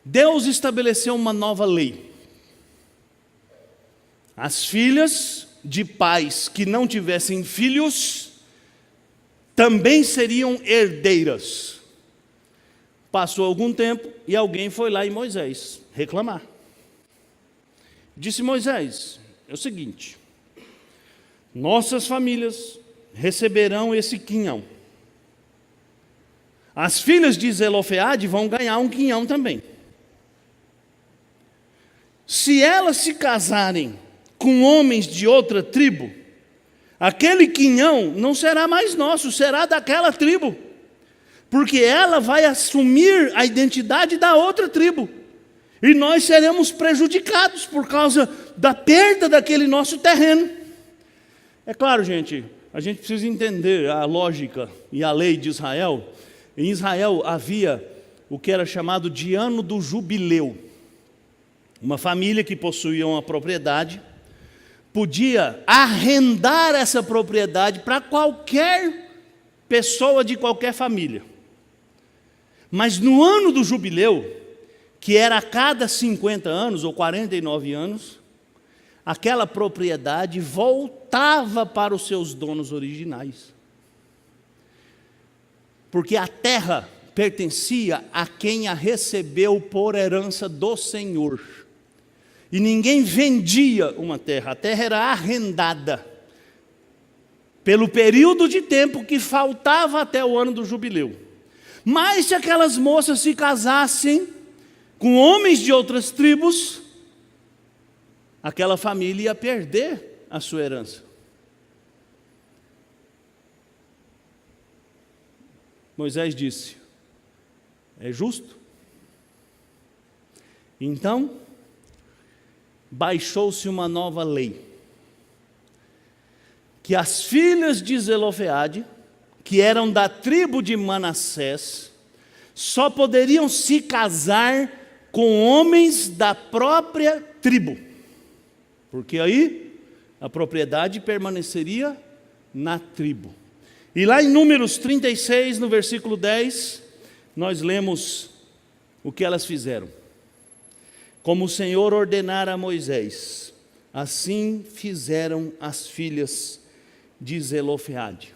Deus estabeleceu uma nova lei. As filhas de pais que não tivessem filhos também seriam herdeiras. Passou algum tempo e alguém foi lá em Moisés reclamar. Disse Moisés, é o seguinte, nossas famílias receberão esse quinhão. As filhas de Zelofeade vão ganhar um quinhão também. Se elas se casarem com homens de outra tribo, aquele quinhão não será mais nosso, será daquela tribo. Porque ela vai assumir a identidade da outra tribo. E nós seremos prejudicados por causa da perda daquele nosso terreno. É claro, gente, a gente precisa entender a lógica e a lei de Israel. Em Israel havia o que era chamado de ano do jubileu. Uma família que possuía uma propriedade podia arrendar essa propriedade para qualquer pessoa de qualquer família. Mas no ano do jubileu, que era a cada 50 anos ou 49 anos, aquela propriedade voltava para os seus donos originais. Porque a terra pertencia a quem a recebeu por herança do Senhor. E ninguém vendia uma terra, a terra era arrendada pelo período de tempo que faltava até o ano do jubileu. Mas se aquelas moças se casassem com homens de outras tribos, aquela família ia perder a sua herança. Moisés disse: é justo? Então, baixou-se uma nova lei, que as filhas de Zelofeade, que eram da tribo de Manassés, só poderiam se casar com homens da própria tribo, porque aí a propriedade permaneceria na tribo. E lá em Números 36, no versículo 10, nós lemos o que elas fizeram. Como o Senhor ordenara a Moisés, assim fizeram as filhas de Zelofeade.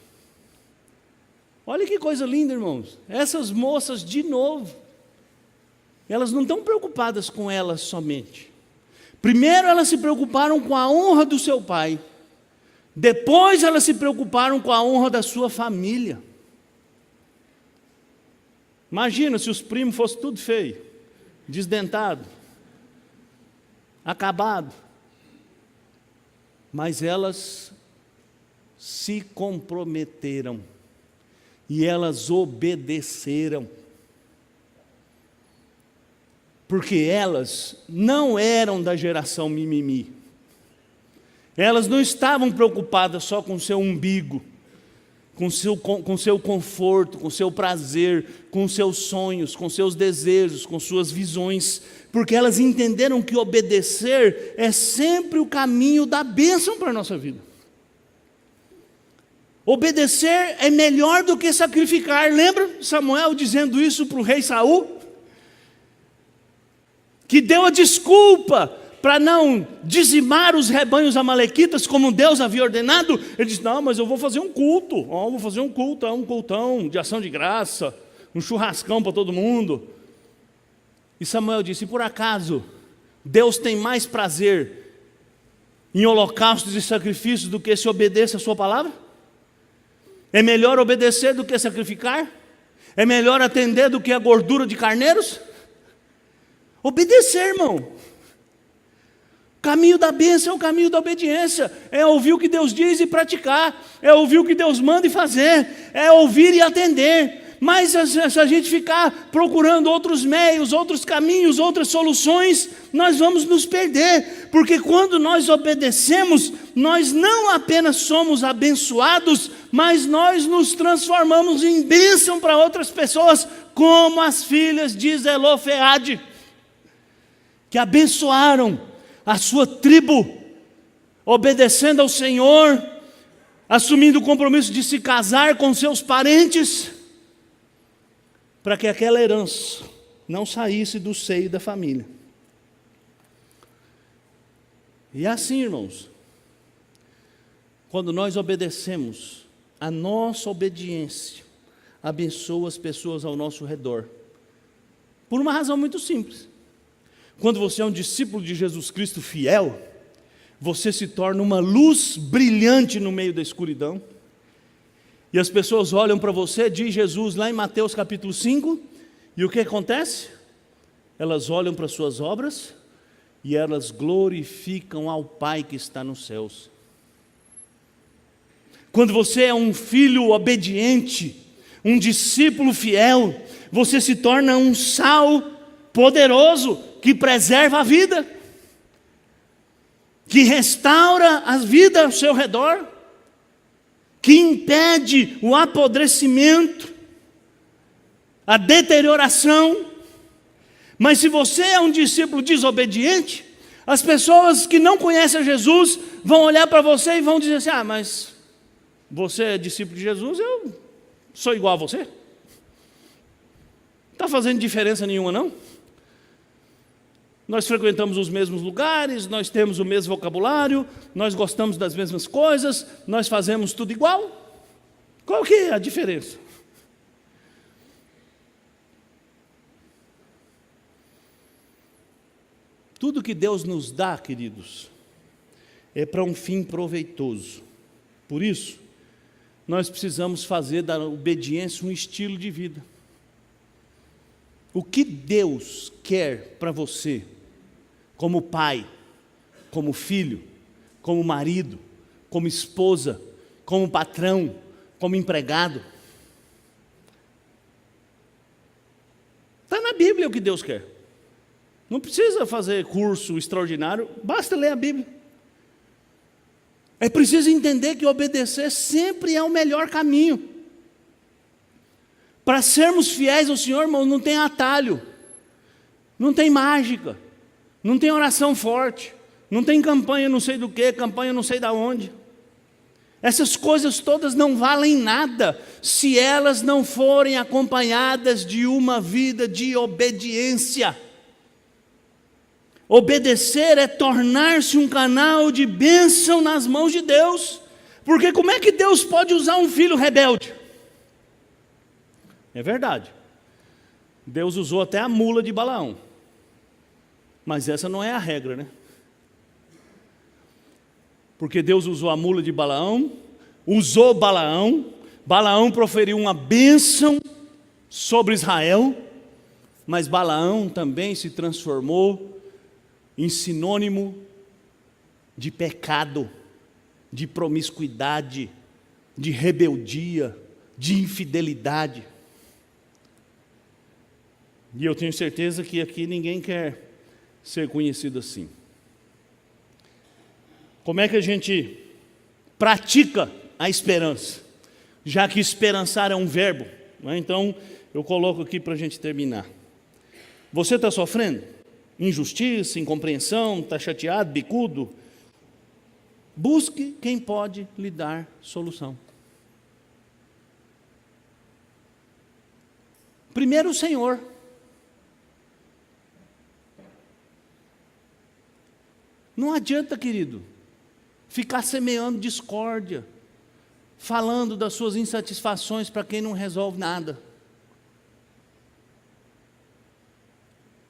Olha que coisa linda, irmãos. Essas moças, de novo, elas não estão preocupadas com elas somente. Primeiro elas se preocuparam com a honra do seu pai. Depois elas se preocuparam com a honra da sua família. Imagina se os primos fossem tudo feio, desdentado, acabado. Mas elas se comprometeram e elas obedeceram. Porque elas não eram da geração mimimi. Elas não estavam preocupadas só com o seu umbigo, com seu conforto, com seu prazer, com seus sonhos, com seus desejos, com suas visões, porque elas entenderam que obedecer é sempre o caminho da bênção para a nossa vida. Obedecer é melhor do que sacrificar. Lembra Samuel dizendo isso para o rei Saul? Que deu a desculpa para não dizimar os rebanhos amalequitas como Deus havia ordenado. Ele disse: não, mas eu vou fazer um culto, vou fazer um culto, um cultão de ação de graça, um churrascão para todo mundo. E Samuel disse: e por acaso Deus tem mais prazer em holocaustos e sacrifícios do que se obedeça a sua palavra? É melhor obedecer do que sacrificar? É melhor atender do que a gordura de carneiros? Obedecer, irmão. O caminho da bênção é o caminho da obediência. É ouvir o que Deus diz e praticar. É ouvir o que Deus manda e fazer. É ouvir e atender. Mas se a gente ficar procurando outros meios, outros caminhos, outras soluções, nós vamos nos perder. Porque quando nós obedecemos, nós não apenas somos abençoados, mas nós nos transformamos em bênção para outras pessoas, como as filhas de Zelofeade, que abençoaram a sua tribo, obedecendo ao Senhor, assumindo o compromisso de se casar com seus parentes, para que aquela herança não saísse do seio da família. E assim, irmãos, quando nós obedecemos, a nossa obediência abençoa as pessoas ao nosso redor, por uma razão muito simples. Quando você é um discípulo de Jesus Cristo fiel, você se torna uma luz brilhante no meio da escuridão, e as pessoas olham para você, diz Jesus lá em Mateus capítulo 5, e o que acontece? Elas olham para suas obras, e elas glorificam ao Pai que está nos céus. Quando você é um filho obediente, um discípulo fiel, você se torna um sal poderoso, que preserva a vida, que restaura a vida ao seu redor, que impede o apodrecimento, a deterioração. Mas se você é um discípulo desobediente, as pessoas que não conhecem a Jesus vão olhar para você e vão dizer assim: ah, mas você é discípulo de Jesus, eu sou igual a você. Não está fazendo diferença nenhuma, não? Nós frequentamos os mesmos lugares, nós temos o mesmo vocabulário, nós gostamos das mesmas coisas, nós fazemos tudo igual. Qual que é a diferença? Tudo que Deus nos dá, queridos, é para um fim proveitoso. Por isso, nós precisamos fazer da obediência um estilo de vida. O que Deus quer para você, como pai, como filho, como marido, como esposa, como patrão, como empregado? Está na Bíblia o que Deus quer. Não precisa fazer curso extraordinário, basta ler a Bíblia. É preciso entender que obedecer sempre é o melhor caminho. Para sermos fiéis ao Senhor, irmão, não tem atalho, não tem mágica, não tem oração forte, não tem campanha não sei do que, campanha não sei da onde. Essas coisas todas não valem nada se elas não forem acompanhadas de uma vida de obediência. Obedecer é tornar-se um canal de bênção nas mãos de Deus. Porque como é que Deus pode usar um filho rebelde? É verdade. Deus usou até a mula de Balaão. Mas essa não é a regra, né? Porque Deus usou a mula de Balaão, usou Balaão, Balaão proferiu uma bênção sobre Israel, mas Balaão também se transformou em sinônimo de pecado, de promiscuidade, de rebeldia, de infidelidade. E eu tenho certeza que aqui ninguém quer ser conhecido assim. Como é que a gente pratica a esperança? Já que esperançar é um verbo, né? Então eu coloco aqui para a gente terminar. Você está sofrendo? Injustiça, incompreensão, está chateado, bicudo? Busque quem pode lhe dar solução. Primeiro o Senhor. Não adianta, querido, ficar semeando discórdia, falando das suas insatisfações para quem não resolve nada.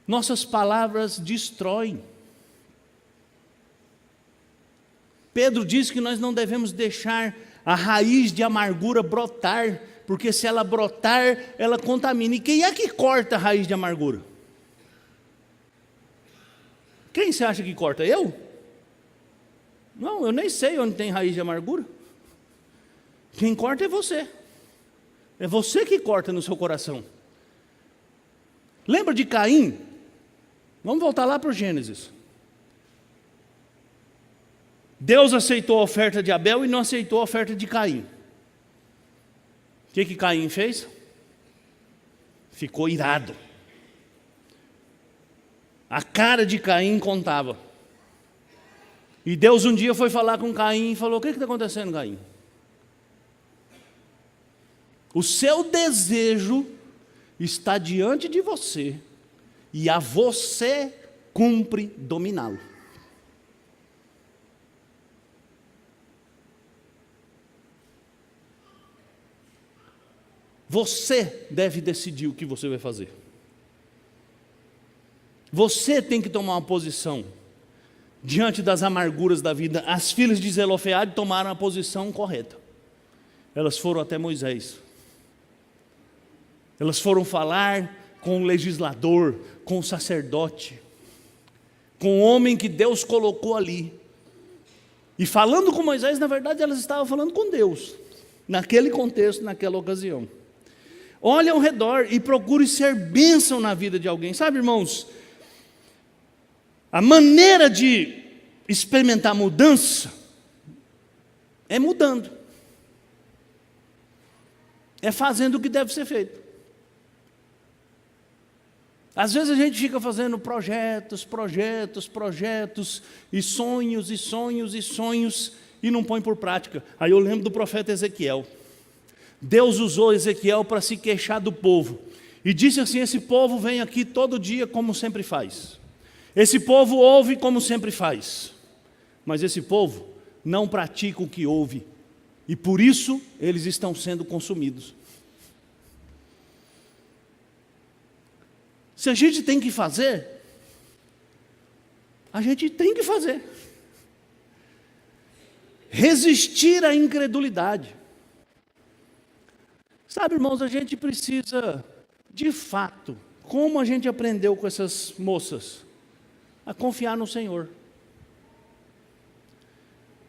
Nossas palavras destroem. Pedro diz que nós não devemos deixar a raiz de amargura brotar, porque se ela brotar, ela contamina. E quem é que corta a raiz de amargura? Quem você acha que corta? Eu? Não, eu nem sei onde tem raiz de amargura. Quem corta é você. É você que corta no seu coração. Lembra de Caim? Vamos voltar lá para o Gênesis. Deus aceitou a oferta de Abel e não aceitou a oferta de Caim. O que Caim fez? Ficou irado. A cara de Caim contava. E Deus um dia foi falar com Caim e falou: o que está acontecendo, Caim? O seu desejo está diante de você, e a você cumpre dominá-lo. Você deve decidir o que você vai fazer. Você tem que tomar uma posição diante das amarguras da vida. As filhas de Zelofeade tomaram a posição correta. Elas foram até Moisés. Elas foram falar com o legislador, com o sacerdote, com o homem que Deus colocou ali. E falando com Moisés, na verdade, elas estavam falando com Deus, naquele contexto, naquela ocasião. Olhe ao redor e procure ser bênção na vida de alguém. Sabe, irmãos, a maneira de experimentar mudança é mudando. É fazendo o que deve ser feito. Às vezes a gente fica fazendo projetos, e sonhos, e não põe por prática. Aí eu lembro do profeta Ezequiel. Deus usou Ezequiel para se queixar do povo. E disse assim: esse povo vem aqui todo dia como sempre faz. Esse povo ouve como sempre faz, mas esse povo não pratica o que ouve, e por isso eles estão sendo consumidos. Se a gente tem que fazer, a gente tem que fazer. Resistir à incredulidade. Sabe, irmãos, a gente precisa, de fato, como a gente aprendeu com essas moças, a confiar no Senhor.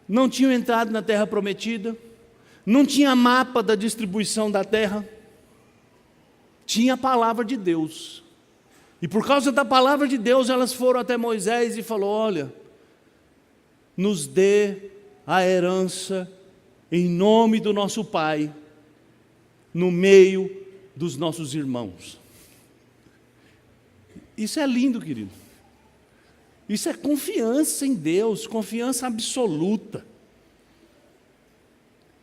Não tinham entrado na terra prometida, não tinha mapa da distribuição da terra, tinha a palavra de Deus. E por causa da palavra de Deus, elas foram até Moisés e falou: olha, nos dê a herança em nome do nosso Pai, no meio dos nossos irmãos. Isso é lindo, querido. Isso é confiança em Deus, confiança absoluta.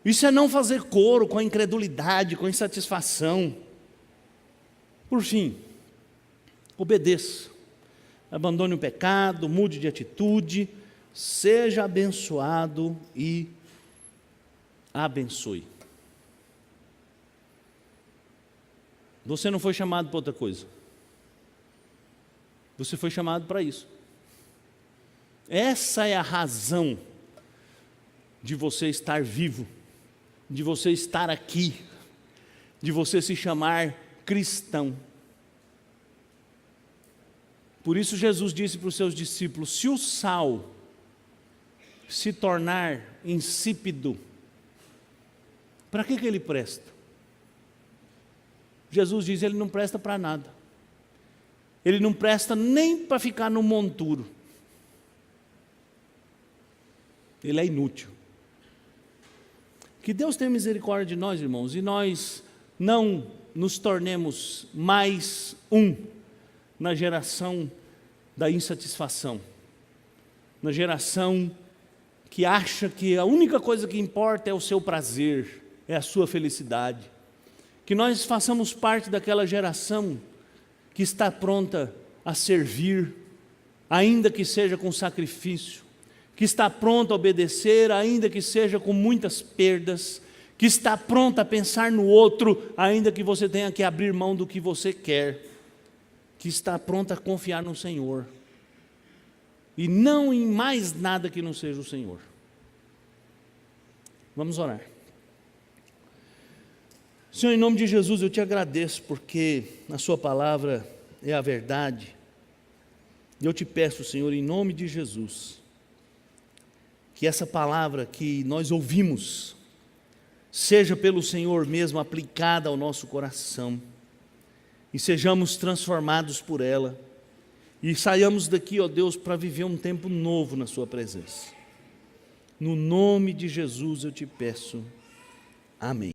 Isso é não fazer coro com a incredulidade, com a insatisfação. Por fim, obedeça, abandone o pecado, mude de atitude, seja abençoado e abençoe. Você não foi chamado para outra coisa. Você foi chamado para isso. Essa é a razão de você estar vivo, de você estar aqui, de você se chamar cristão. Por isso Jesus disse para os seus discípulos: se o sal se tornar insípido, para que ele presta? Jesus diz: ele não presta para nada. Ele não presta nem para ficar no monturo. Ele é inútil. Que Deus tenha misericórdia de nós, irmãos, e nós não nos tornemos mais na geração da insatisfação, na geração que acha que a única coisa que importa é o seu prazer, é a sua felicidade. Que nós façamos parte daquela geração que está pronta a servir, ainda que seja com sacrifício, que está pronta a obedecer, ainda que seja com muitas perdas, que está pronta a pensar no outro, ainda que você tenha que abrir mão do que você quer, que está pronta a confiar no Senhor, e não em mais nada que não seja o Senhor. Vamos orar. Senhor, em nome de Jesus, eu te agradeço, porque a sua palavra é a verdade, e eu te peço, Senhor, em nome de Jesus, que essa palavra que nós ouvimos, seja pelo Senhor mesmo aplicada ao nosso coração, e sejamos transformados por ela, e saiamos daqui, ó Deus, para viver um tempo novo na sua presença. No nome de Jesus eu te peço, amém.